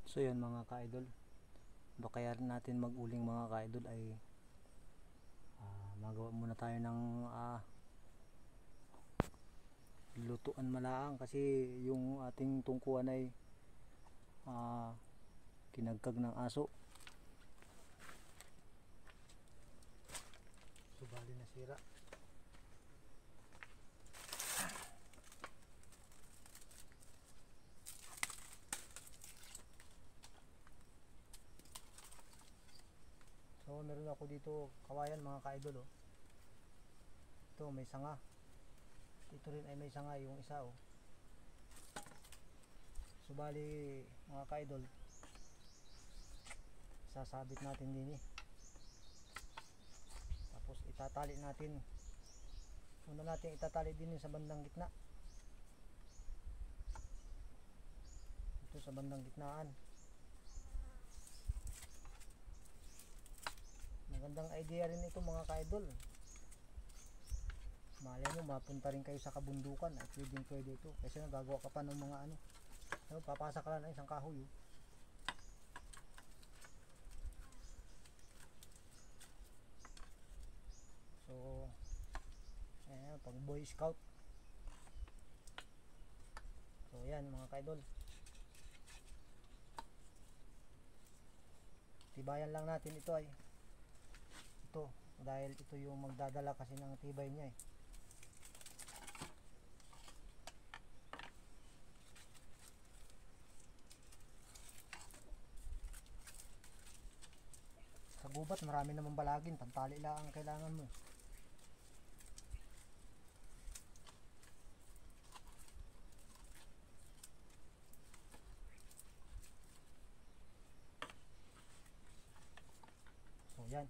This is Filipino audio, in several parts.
So yun mga ka-idol, kaya natin mag-uling mga ka-idol ay magawa muna tayo ng lutuan malaang kasi yung ating tungkuan ay kinagkag ng aso. Subali na sira. So meron ako dito kawayan mga ka-idol oh. Ito may sanga. Ito rin ay may sanga yung isa oh. Subali mga ka-idol, sasabit natin din eh. Tapos itatali natin. Una natin itatali din sa bandang gitna. Ito sa bandang gitnaan. Magandang idea rin ito mga ka-idol. Malay mo mapunta rin kayo sa kabundukan at pwede ito. Kasi nagagawa ka pa ng mga ano. Papasa ka lang ng isang kahoy. So, ayan, pag boy scout. So, yan mga ka-idol. Tibayan lang natin ito ay. Ito, dahil ito yung magdadala kasi ng tibay niya eh. Sa gubat marami namang balagin, pantali lang ang kailangan mo. So yan,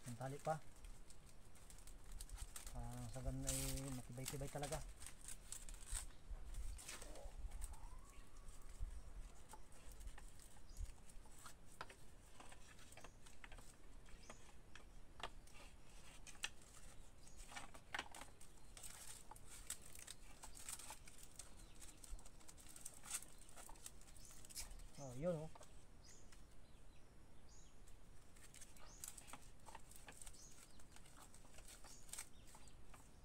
pantali pa. Sa ganun ay matibay-tibay talaga. Oh, yun oh.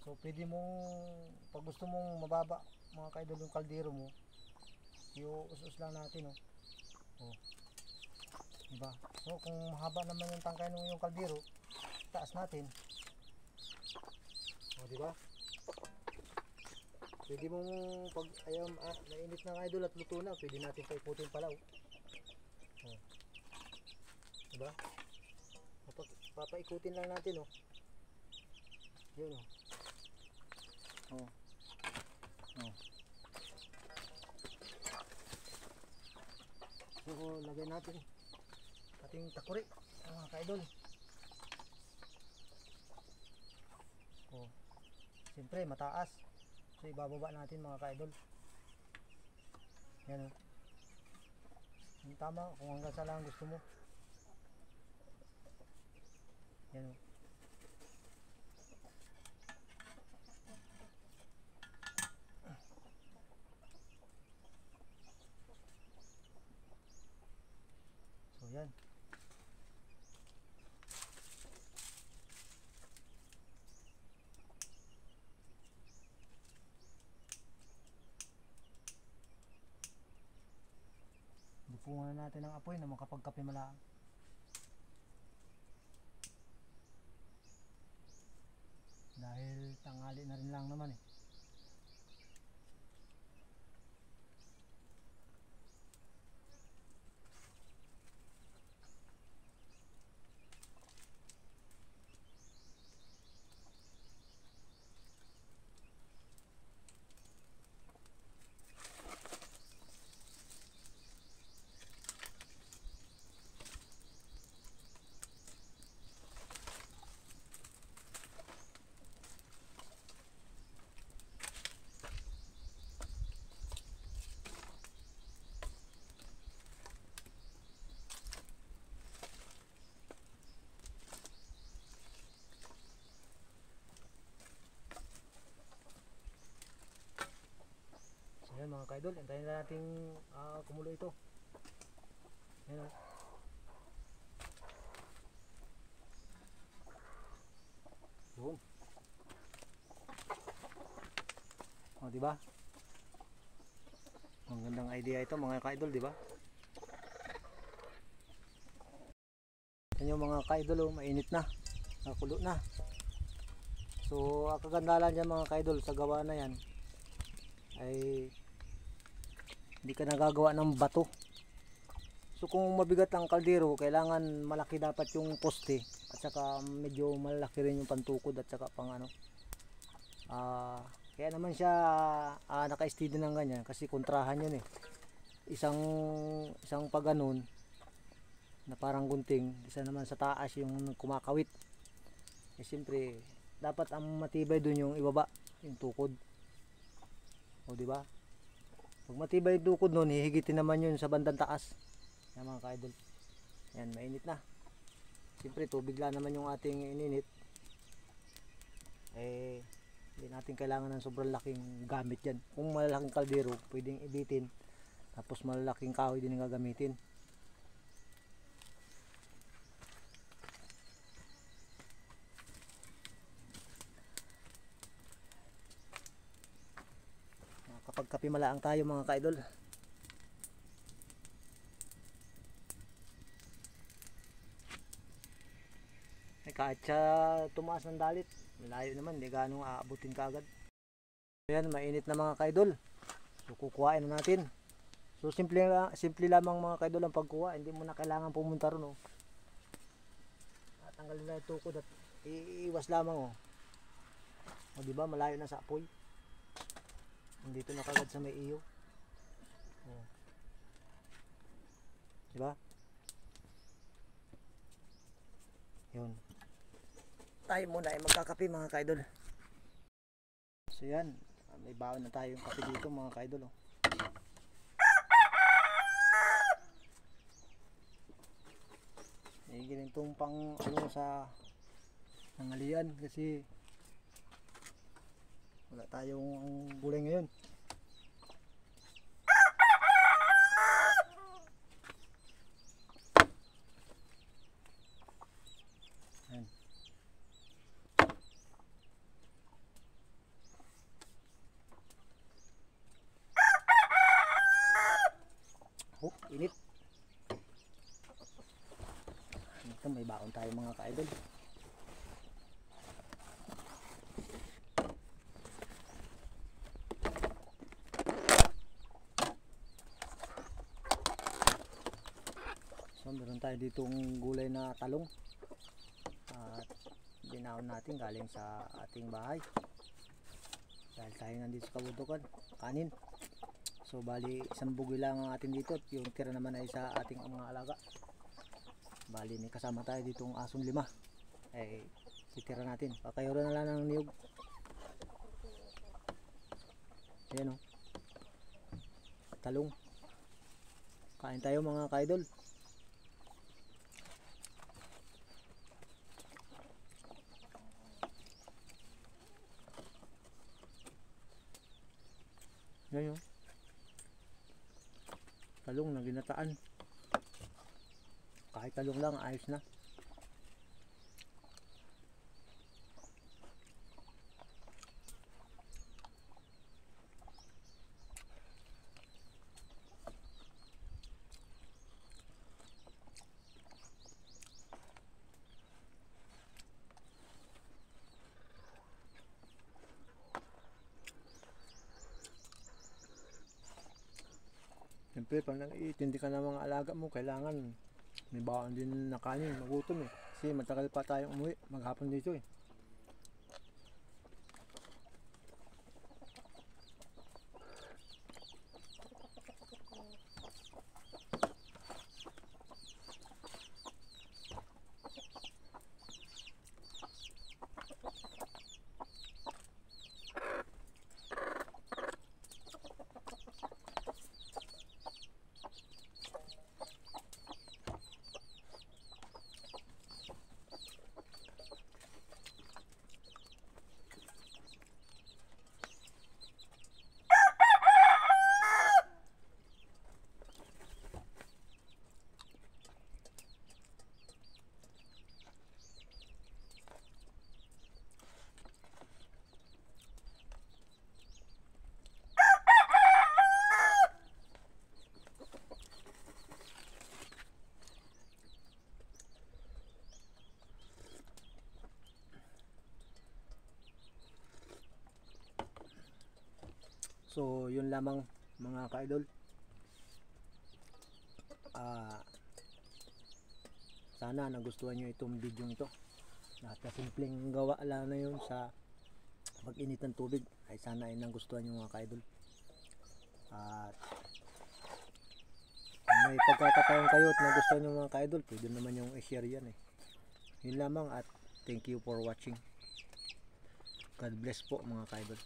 So pwede mong, pag gusto mong mababa mga ka-idol yung kaldero mo, iuus-us lang natin oh. Oh. Diba? So kung mahaba naman yung tangkay ng yung kaldero, taas natin. Oh, diba? Pwede mong pag nainit ng idol at luto na, pwede natin paiputin pala oh. Oh. Diba? Papaikutin lang natin oh. Yun oh. Oh. Oh. So lagay natin ating takuri mga ka-idol. Oh. Siyempre mataas. So ibababa natin mga ka-idol. Yan oh. Yung tama kung hanggang saan lang gusto mo. Yan oh. So yan. Bufungan na natin ang apoy na makapagkape malaang. Dahil tanghali na rin lang naman eh. ka-idol. Antayin na natin kumulo ito. Ayan o. Yun. O, diba? Ang gandang idea ito mga ka-idol, diba? Yan yung mga ka-idol, mainit na. Nakulo na. So, ang kagandahan dyan mga ka-idol sa gawa na yan ay hindi ka nagagawa ng bato. So, kung mabigat ang kaldero, kailangan malaki dapat yung poste at saka medyo malaki rin yung pantukod at saka pang ano. Kaya naman siya naka-steady ng ganyan kasi kontrahan yun eh. Isang pag ganun na parang gunting, isa naman sa taas yung kumakawit. Eh siyempre, dapat ang matibay dun yung ibaba, yung tukod. O di ba? Pag matibay yung tukod nun, hihigitin naman yun sa bandang taas. Yan mga ka-idol. Yan, mainit na. Siyempre, tubig lang naman yung ating ininit. Eh, hindi natin kailangan ng sobrang laking gamit yan. Kung malalaking kaldero, pwedeng ibitin. Tapos malalaking kahoy din ang gagamitin. Kapag kape malaang tayo mga ka-idol. Kahit siya tumaas ng dalit, malayo naman, hindi ganong aabutin ka agad. Ayan, mainit na mga ka-idol. So kukuhain na natin. So simple lamang mga ka-idol ang pagkuha, hindi mo na kailangan pumunta ron. Tanggalin na yung tukod at iiwas lamang. O diba, malayo na sa apoy. Dito na kagad sa may iyo. Diba? Yun. Tayo muna ay magkakape mga ka-idol. So yan, may baon na tayong kape dito mga ka-idol. May ganitong pang ano sa nangalian kasi wala tayong gulay ngayon. Ayan. Oh, init. Ito may baon tayo mga ka-idol. So meron tayo ditong gulay na talong at binaon natin galing sa ating bahay dahil tayo nandito sa kabundukan, kanin. So bali isang bugoy lang ang atin dito at yung tira naman ay sa ating mga alaga. Bali may kasama tayo ditong asong 5 ay titira natin, pakayuro na lang ng niyog. Ayan o, talong. Kain tayo mga ka-idol. Yan o, talong na ginataan. Kahit talong lang ayos na. Siyempre, pag nag-iitindi ka ng mga alaga mo, kailangan may bawaan din na kanin, magutom eh. Kasi matagal pa tayong umuwi, maghapon dito eh. So yun lamang mga ka-idol. Ah, sana nagustuhan nyo itong video ito. Simpleng gawa lang na yun sa pag-init ng tubig. Ay sana ay nagustuhan nyo mga ka-idol. At kung may pagkakataon kayo at nagustuhan nyo mga ka-idol, pwede naman yung i-share yan eh. Yun lamang at thank you for watching. God bless po mga ka-idol.